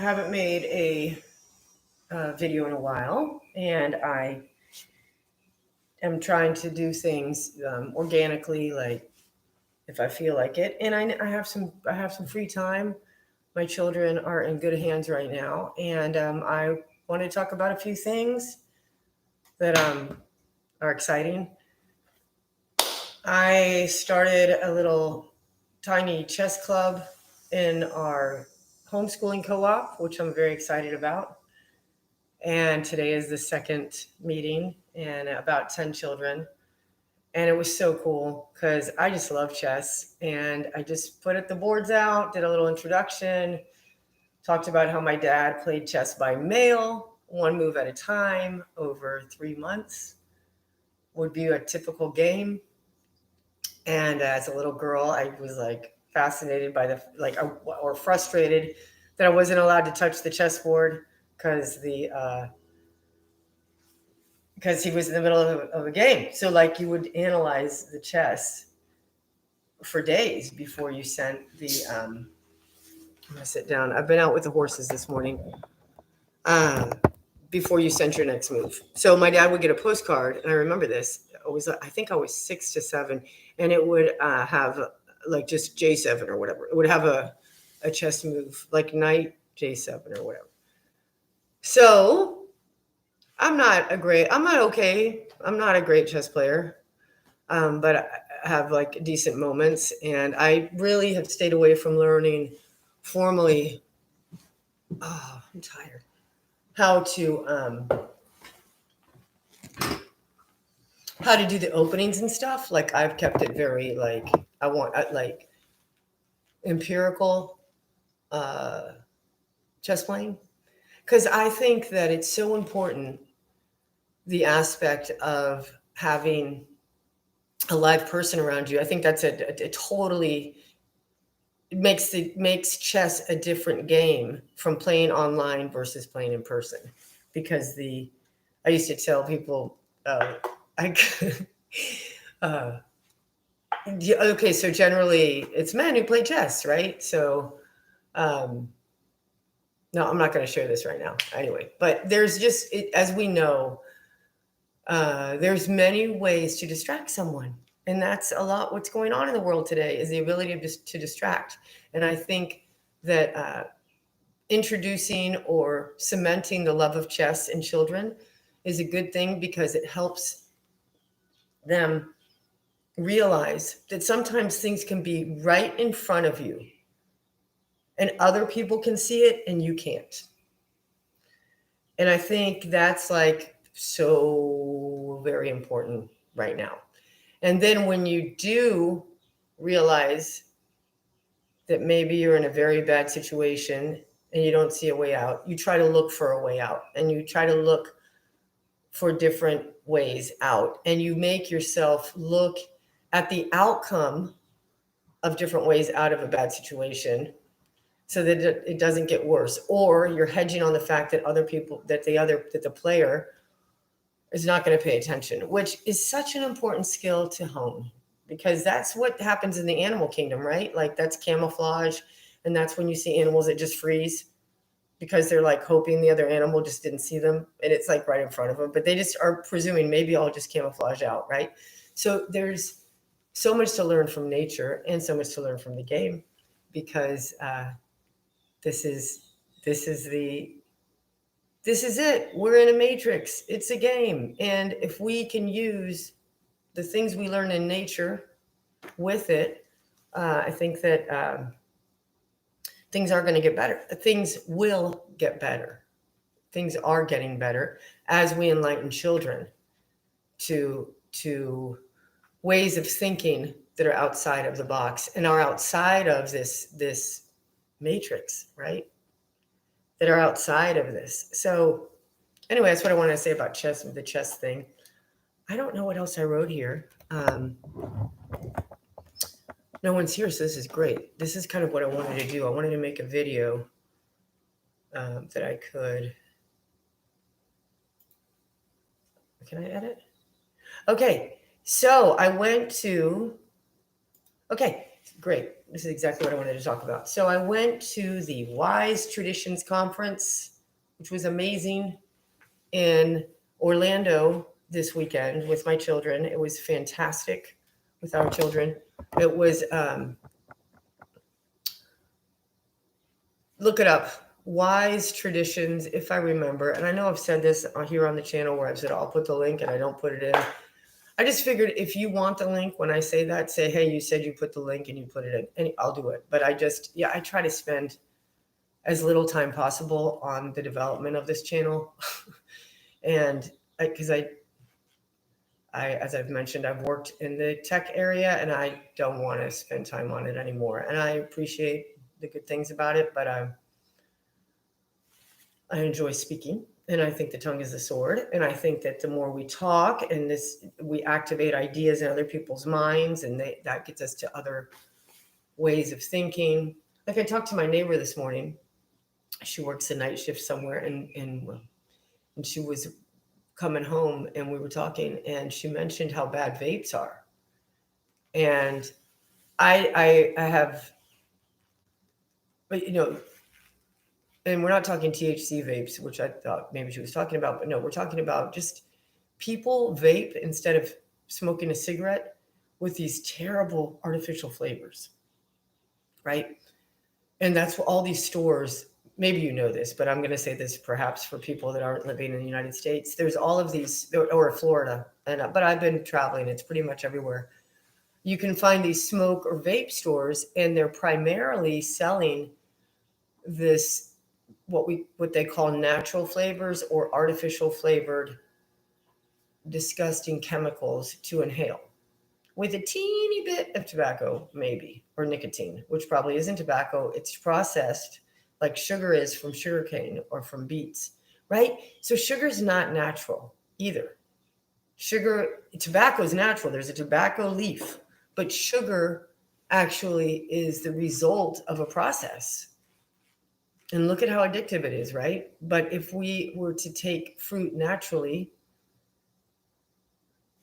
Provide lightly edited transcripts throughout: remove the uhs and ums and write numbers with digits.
I haven't made a video in a while, and I am trying to do things organically, like if I feel like it. And I have some free time. My children are in good hands right now, and I want to talk about a few things that are exciting. I started a little tiny chess club in our homeschooling co-op, which I'm very excited about. And today is the second meeting and about 10 children. And it was so cool because I just love chess. And I just put the boards out, did a little introduction, talked about how my dad played chess by mail, one move at a time over 3 months would be a typical game. And as a little girl, I was like fascinated by or frustrated that I wasn't allowed to touch the chessboard because because he was in the middle of a game. So like you would analyze the chess for days before you sent the. I'm gonna sit down. I've been out with the horses this morning. Uh, Before you sent your next move. So my dad would get a postcard, and I remember this. I think I was 6 to 7, and it would have like just J7 or whatever. It would have a chess move like knight J7 or whatever. So I'm not okay. I'm not a great chess player, but I have like decent moments, and I really have stayed away from learning formally. Oh, I'm tired. How to do the openings and stuff. Like I've kept it very like I want like empirical chess playing because I think that it's so important, the aspect of having a live person around you. I think that's a totally it makes chess a different game from playing online versus playing in person. Because I used to tell people I uh, okay, so generally it's men who play chess, right? So um, no, I'm not going to share this right now. Anyway, but there's as we know, there's many ways to distract someone. And that's a lot what's going on in the world today is the ability to distract. And I think that introducing or cementing the love of chess in children is a good thing because it helps them realize that sometimes things can be right in front of you and other people can see it and you can't. And I think that's like so very important right now. And then when you do realize that maybe you're in a very bad situation and you don't see a way out, you try to look for a way out and you try to look for different ways out. And you make yourself look at the outcome of different ways out of a bad situation so that it doesn't get worse. Or you're hedging on the fact that the player is not going to pay attention, which is such an important skill to hone because that's what happens in the animal kingdom, right? Like that's camouflage. And that's when you see animals that just freeze because they're like hoping the other animal just didn't see them. And it's like right in front of them, but they just are presuming maybe I'll just camouflage out, right? So there's so much to learn from nature and so much to learn from the game because this is it. We're in a matrix. It's a game. And if we can use the things we learn in nature with it, I think that things are going to get better. Things will get better. Things are getting better as we enlighten children to ways of thinking that are outside of the box and are outside of this matrix, right? That are outside of this. So anyway, that's what I wanted to say about chess, the chess thing. I don't know what else I wrote here. No one's here, so this is great. This is kind of what I wanted to do. I wanted to make a video that I could. Can I edit? Okay, so I went to. Okay, great. this is exactly what I wanted to talk about. So I went to the Wise Traditions Conference, which was amazing, in Orlando this weekend with my children. It was fantastic with our children. It was, look it up, Wise Traditions, if I remember. And I know I've said this here on the channel where I've said I'll put the link and I don't put it in. I just figured if you want the link, when I say that, say, hey, you said you put the link and you put it in, and I'll do it. But I just, yeah, I try to spend as little time possible on the development of this channel. And because as I've mentioned, I've worked in the tech area and I don't want to spend time on it anymore. And I appreciate the good things about it, but I enjoy speaking, and I think the tongue is the sword. And I think that the more we talk and we activate ideas in other people's minds, and that gets us to other ways of thinking. Like I talked to my neighbor this morning. She works a night shift somewhere, and she was coming home, and we were talking, and she mentioned how bad vapes are. And I have, but and we're not talking THC vapes, which I thought maybe she was talking about, but no, we're talking about just people vape instead of smoking a cigarette with these terrible artificial flavors, right? And that's what all these stores, maybe you know this, but I'm going to say this perhaps for people that aren't living in the United States. There's all of these, or Florida, but I've been traveling, it's pretty much everywhere. You can find these smoke or vape stores, and they're primarily selling this what they call natural flavors or artificial flavored disgusting chemicals to inhale with a teeny bit of tobacco, maybe, or nicotine, which probably isn't tobacco. It's processed like sugar is from sugarcane or from beets, right? So sugar is not natural either. Tobacco is natural. There's a tobacco leaf, but sugar actually is the result of a process. And look at how addictive it is, right? But if we were to take fruit naturally,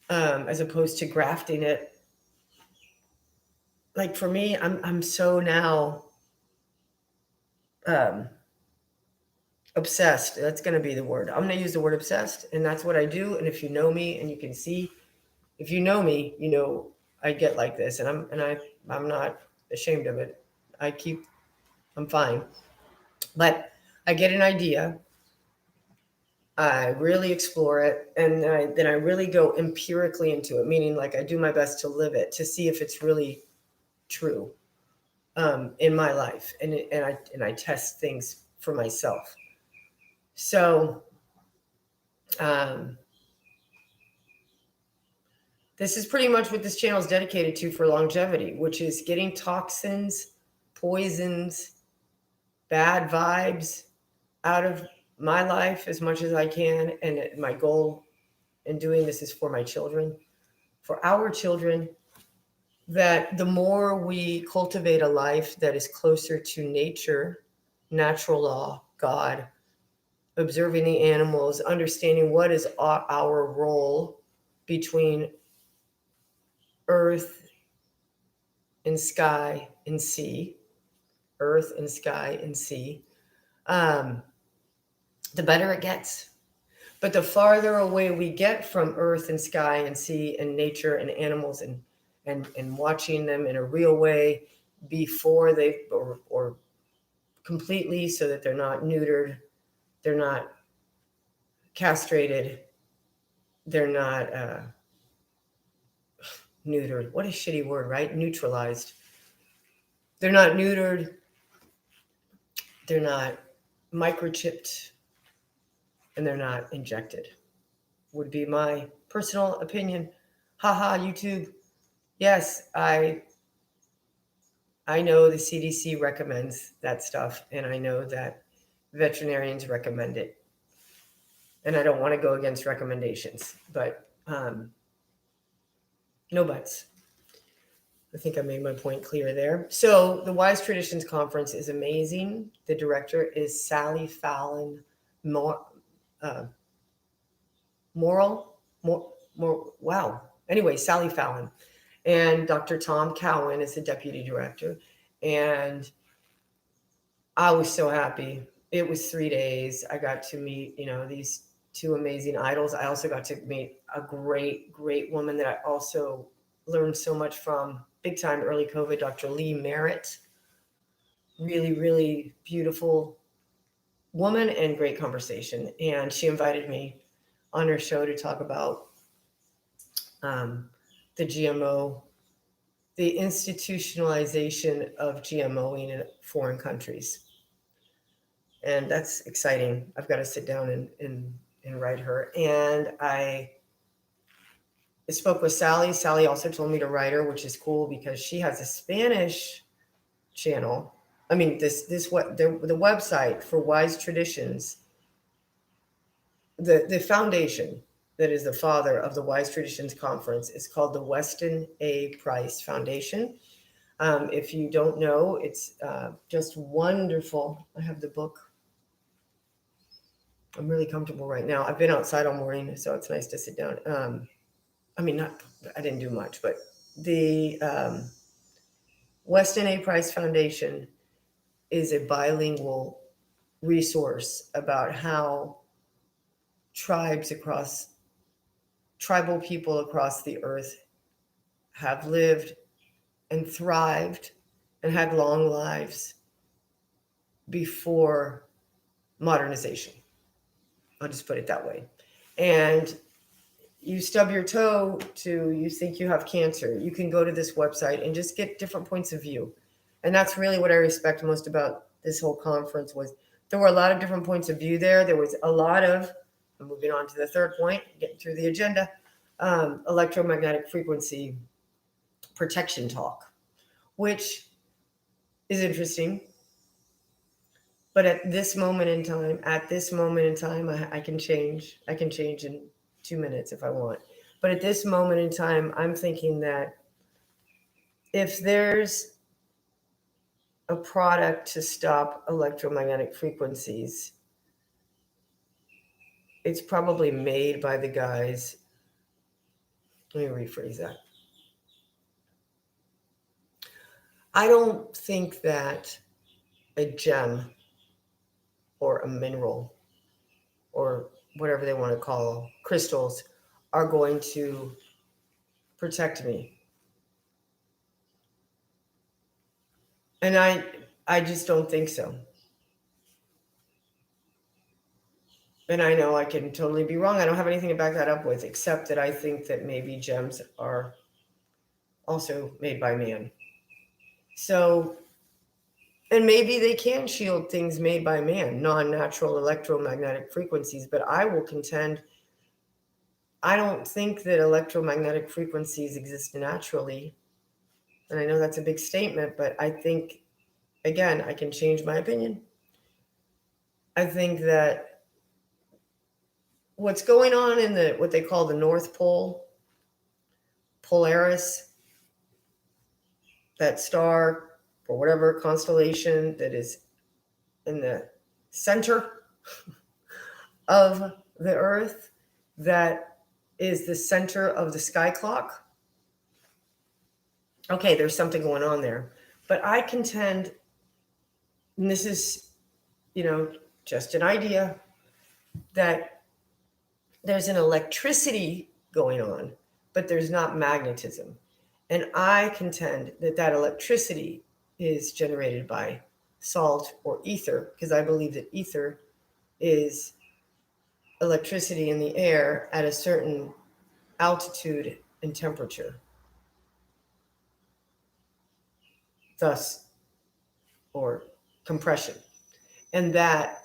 as opposed to grafting it, like for me, I'm so now um, obsessed. That's going to be the word. I'm going to use the word obsessed, and that's what I do. And if you know me, and you can see, if you know me, I get like this, and I'm not ashamed of it. I'm fine, but I get an idea. I really explore it, and then I really go empirically into it, meaning like I do my best to live it, to see if it's really true in my life, and I test things for myself. So this is pretty much what this channel is dedicated to for longevity, which is getting toxins, poisons, bad vibes out of my life as much as I can. And my goal in doing this is for my children, for our children, that the more we cultivate a life that is closer to nature, natural law, God, observing the animals, understanding what is our role between earth and sky and sea, earth and sky and sea, the better it gets. But the farther away we get from earth and sky and sea and nature and animals and watching them in a real way before they or completely, so that they're not neutered, they're not castrated, they're not neutered. What a shitty word, right? Neutralized. They're not neutered. They're not microchipped, and they're not injected, would be my personal opinion. Haha, YouTube. Yes, I know the CDC recommends that stuff, and I know that veterinarians recommend it. And I don't want to go against recommendations, but no buts. I think I made my point clear there. So the Wise Traditions Conference is amazing. The director is Sally Fallon wow. Anyway, Sally Fallon. And Dr. Tom Cowan is the deputy director. And I was so happy. It was 3 days. I got to meet, these two amazing idols. I also got to meet a great, great woman that I also learned so much from, big time early COVID, Dr. Lee Merritt. Really, really beautiful woman and great conversation. And she invited me on her show to talk about um, the GMO, the institutionalization of GMOing in foreign countries. And that's exciting. I've got to sit down and write her. And I spoke with Sally. Sally also told me to write her, which is cool because she has a Spanish channel. I mean, this what the website for Wise Traditions, the foundation that is the father of the Wise Traditions Conference is called the Weston A. Price Foundation. If you don't know, it's just wonderful. I have the book. I'm really comfortable right now. I've been outside all morning, so it's nice to sit down. I mean, not I didn't do much, but the Weston A. Price Foundation is a bilingual resource about how tribal people across the earth have lived and thrived and had long lives before modernization. I'll just put it that way. And you stub your toe to you think you have cancer, you can go to this website and just get different points of view. And that's really what I respect most about this whole conference was there were a lot of different points of view there. There was a lot of, moving on to the third point, getting through the agenda, electromagnetic frequency protection talk, which is interesting. But at this moment in time, I can change. I can change in 2 minutes if I want. But at this moment in time, I'm thinking that if there's a product to stop electromagnetic frequencies, it's probably made by the guys. Let me rephrase that. I don't think that a gem or a mineral or whatever they want to call crystals are going to protect me. And I just don't think so. And I know I can totally be wrong. I don't have anything to back that up with, except that I think that maybe gems are also made by man. So, and maybe they can shield things made by man, non-natural electromagnetic frequencies, but I will contend I don't think that electromagnetic frequencies exist naturally. And I know that's a big statement, but I think, again, I can change my opinion. I think that what's going on in what they call the North Pole, Polaris, that star or whatever constellation that is in the center of the Earth, that is the center of the sky clock. Okay, there's something going on there. But I contend, and this is, just an idea, that there's an electricity going on, but there's not magnetism. And I contend that electricity is generated by salt or ether, because I believe that ether is electricity in the air at a certain altitude and temperature. Thus, or compression. And that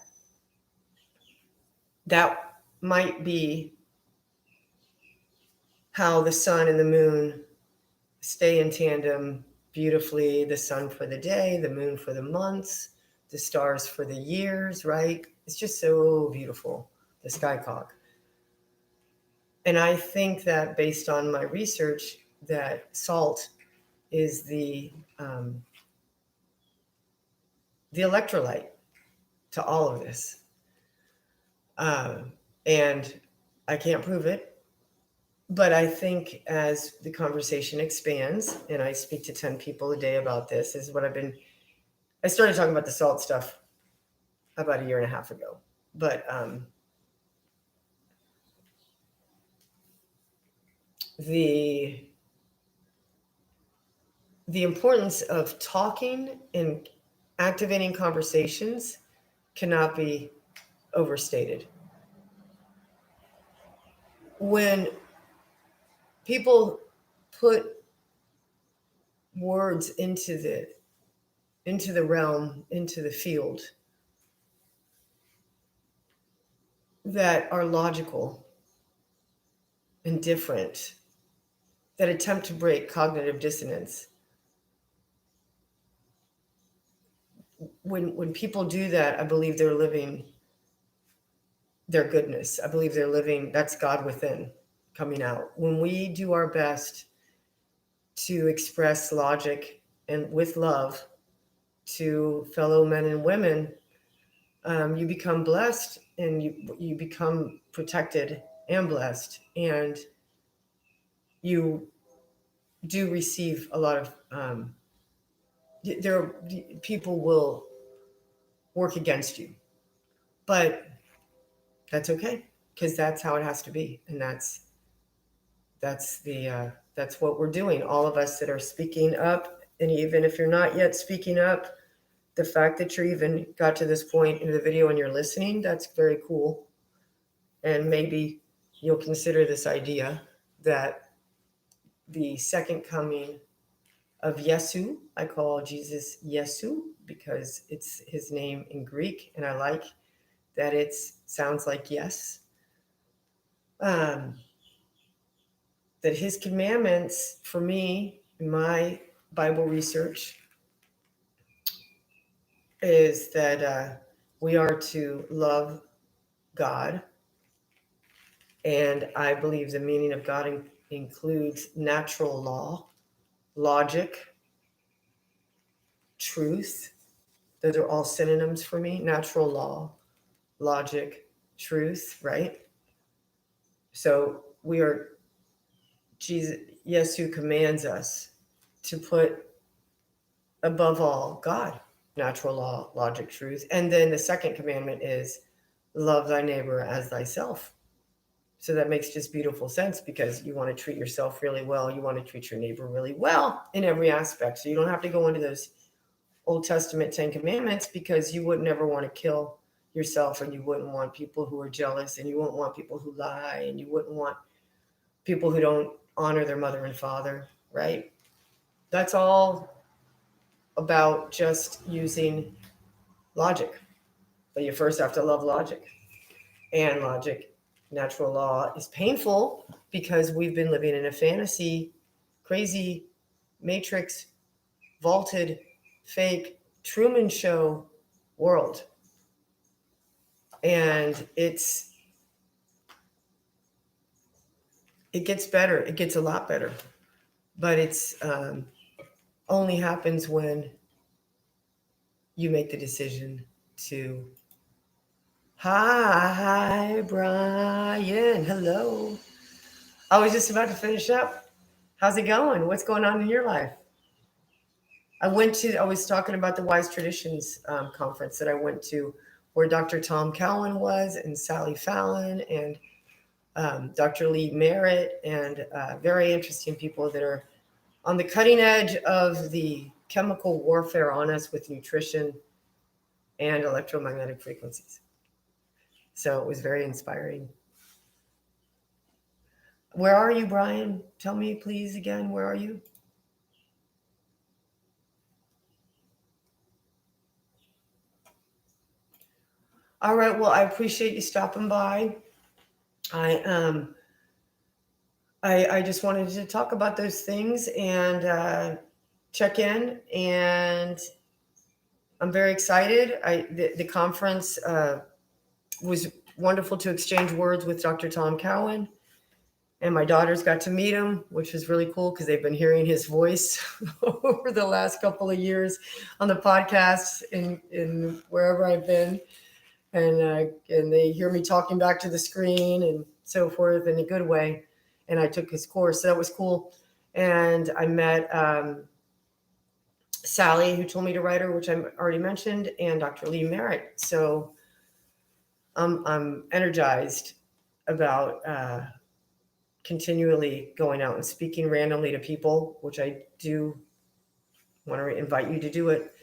might be how the sun and the moon stay in tandem beautifully, the sun for the day, the moon for the months, the stars for the years, right? It's just so beautiful, the sky clock. And I think that based on my research, that salt is the electrolyte to all of this. And I can't prove it, But I think as the conversation expands, and I speak to 10 people a day about this, is what I started talking about the salt stuff about a year and a half ago. But the importance of talking and activating conversations cannot be overstated. When people put words into the realm, into the field that are logical and different, that attempt to break cognitive dissonance, when people do that, I believe they're living their goodness. I believe they're living, that's God within coming out. When we do our best to express logic and with love to fellow men and women, you become blessed, and you become protected and blessed, and you do receive a lot of there people will work against you, but that's okay, because that's how it has to be, and that's what we're doing, all of us that are speaking up. And even if you're not yet speaking up, the fact that you're even got to this point in the video and you're listening, that's very cool. And maybe you'll consider this idea that the second coming of Yesu, I call Jesus Yesu because it's his name in Greek, and I like that it sounds like yes. That his commandments for me in my Bible research is that we are to love God. And I believe the meaning of God includes natural law, logic, truth. Those are all synonyms for me. Natural law, logic, truth, right? So Jesus, Yesu commands us to put above all God, natural law, logic, truth. And then the second commandment is love thy neighbor as thyself. So that makes just beautiful sense, because you want to treat yourself really well. You want to treat your neighbor really well in every aspect. So you don't have to go into those Old Testament 10 commandments, because you would never want to kill yourself, and you wouldn't want people who are jealous, and you wouldn't want people who lie, and you wouldn't want people who don't honor their mother and father, right? That's all about just using logic. But you first have to love logic. And logic, natural law, is painful because we've been living in a fantasy, crazy, matrix, vaulted, fake, Truman Show world. And it gets better. It gets a lot better. But it's only happens when you make the decision to. Hi, Brian. Hello. I was just about to finish up. How's it going? What's going on in your life? I was talking about the Wise Traditions conference that I went to, where Dr. Tom Cowan was, and Sally Fallon, and Dr. Lee Merritt, and very interesting people that are on the cutting edge of the chemical warfare on us with nutrition and electromagnetic frequencies. So it was very inspiring. Where are you, Brian? Tell me, please, again, where are you? All right. Well, I appreciate you stopping by. I just wanted to talk about those things and check in, and I'm very excited. The conference was wonderful to exchange words with Dr. Tom Cowan, and my daughters got to meet him, which was really cool because they've been hearing his voice over the last couple of years on the podcasts in wherever I've been. And they hear me talking back to the screen and so forth in a good way. and I took his course. So that was cool. And I met Sally, who told me to write her, which I already mentioned, and Dr. Lee Merritt. So I'm energized about continually going out and speaking randomly to people, which I do want to invite you to do it.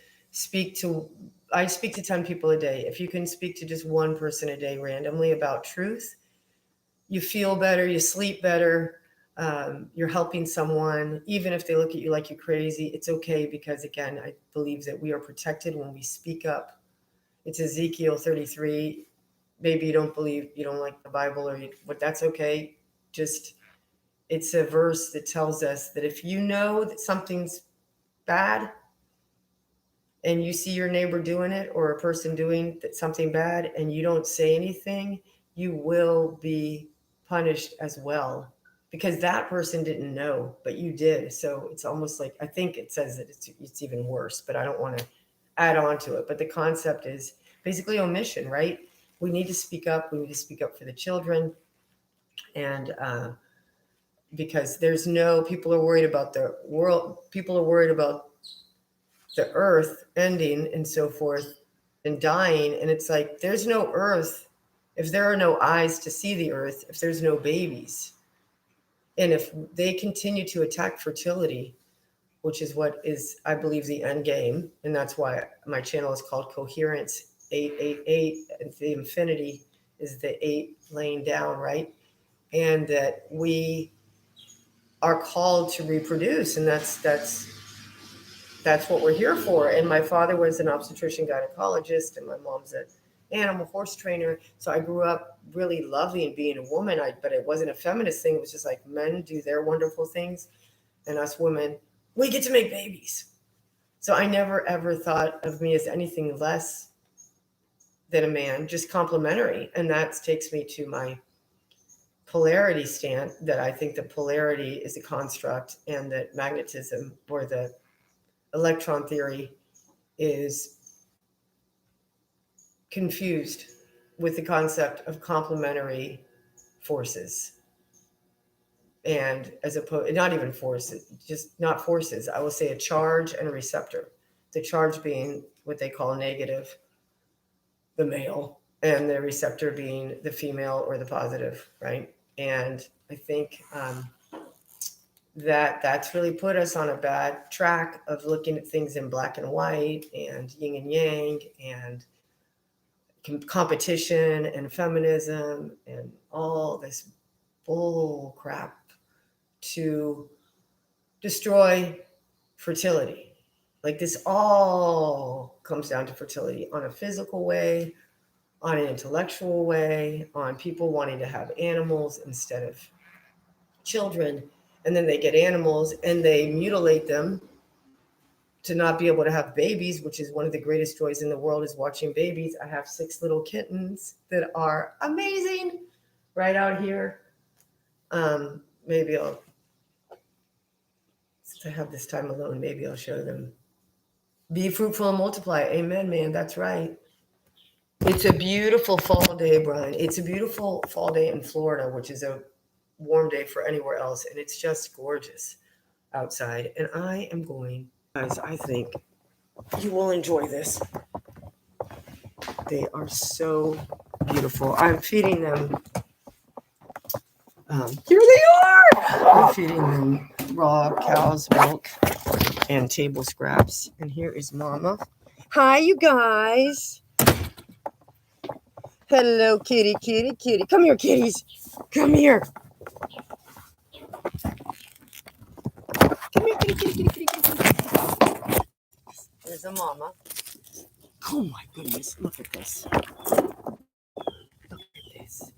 I speak to 10 people a day. If you can speak to just one person a day randomly about truth, you feel better, you sleep better, you're helping someone. Even if they look at you like you're crazy, it's okay, because again, I believe that we are protected when we speak up. It's Ezekiel 33. Maybe you don't believe, you don't like the Bible, but that's okay. Just, it's a verse that tells us that if you know that something's bad and you see your neighbor doing it, or a person doing something bad, and you don't say anything, you will be punished as well, because that person didn't know, but you did. So it's almost like, I think it says that it's even worse, but I don't want to add on to it. But the concept is basically omission, right? We need to speak up. We need to speak up for the children. And because people are worried about the world. People are worried about the earth ending and so forth and dying. And it's like, there's no earth if there are no eyes to see the earth, if there's no babies. And if they continue to attack fertility, which is what is, I believe, the end game. And that's why my channel is called Coherence 888. And the infinity is the 8 laying down, right? And that we are called to reproduce. And that's what we're here for. And my father was an obstetrician gynecologist, and my mom's an animal horse trainer. So I grew up really loving being a woman. But it wasn't a feminist thing. It was just like, men do their wonderful things, and us women, we get to make babies. So I never ever thought of me as anything less than a man, just complementary. And that takes me to my polarity stand, that I think that polarity is a construct, and that magnetism, or the electron theory, is confused with the concept of complementary forces. And as opposed, not even forces, just not forces, I will say a charge and a receptor. The charge being what they call negative, the male, and the receptor being the female or the positive, right? And I think that's really put us on a bad track of looking at things in black and white and yin and yang and competition and feminism and all this bull crap to destroy fertility. Like, this all comes down to fertility on a physical way, on an intellectual way, on people wanting to have animals instead of children. And then they get animals and they mutilate them to not be able to have babies, which is one of the greatest joys in the world, is watching babies. I have 6 little kittens that are amazing right out here. Maybe since I have this time alone, maybe I'll show them. Be fruitful and multiply. Amen, man. That's right. It's a beautiful fall day, Brian. It's a beautiful fall day in Florida, which is a warm day for anywhere else. And it's just gorgeous outside. And I am going, guys, I think you will enjoy this. They are so beautiful. I'm feeding them. Here they are. I'm feeding them raw cow's milk and table scraps. And here is Mama. Hi, you guys. Hello, kitty, kitty, kitty. Come here, kitties. Come here. Come here, kitty, kitty, kitty, kitty, kitty. There's a Mama. Oh my goodness, look at this. Look at this.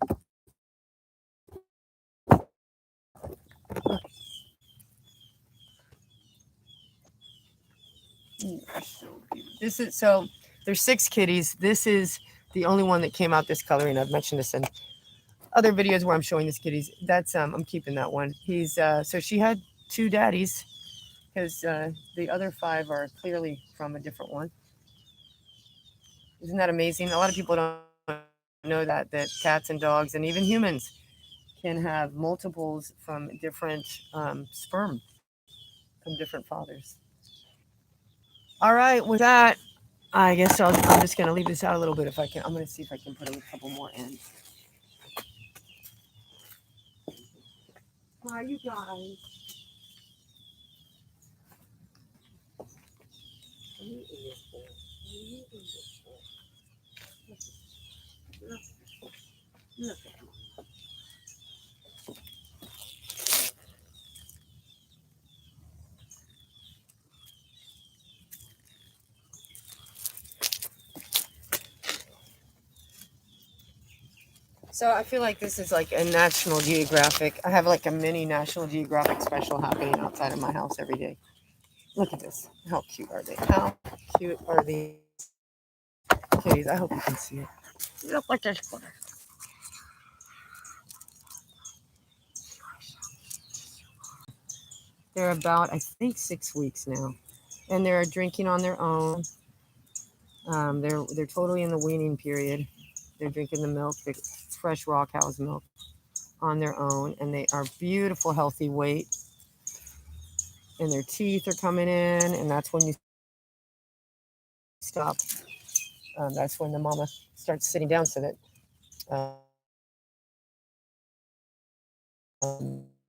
Look. This is, so there's 6 kitties. This is the only one that came out this color, and I've mentioned this in other videos where I'm showing this kitties. That's I'm keeping that one. He's so she had 2 daddies, because the other 5 are clearly from a different one. Isn't that amazing? A lot of people don't know that cats and dogs and even humans can have multiples from different sperm from different fathers. All right, with that, I guess I'm just going to leave this out a little bit if I can. I'm going to see if I can put a couple more in. Hi, you guys. Look. So I feel like this is like a National Geographic. I have like a mini National Geographic special happening outside of my house every day. Look at this. How cute are they? How cute are these kitties? I hope you can see it. Look what this for. They're about, I think, 6 weeks now, and they're drinking on their own. They're totally in the weaning period. They're drinking the milk, the fresh raw cow's milk, on their own, and they are beautiful, healthy weight. And their teeth are coming in, and that's when you stop. That's when the mama starts sitting down so that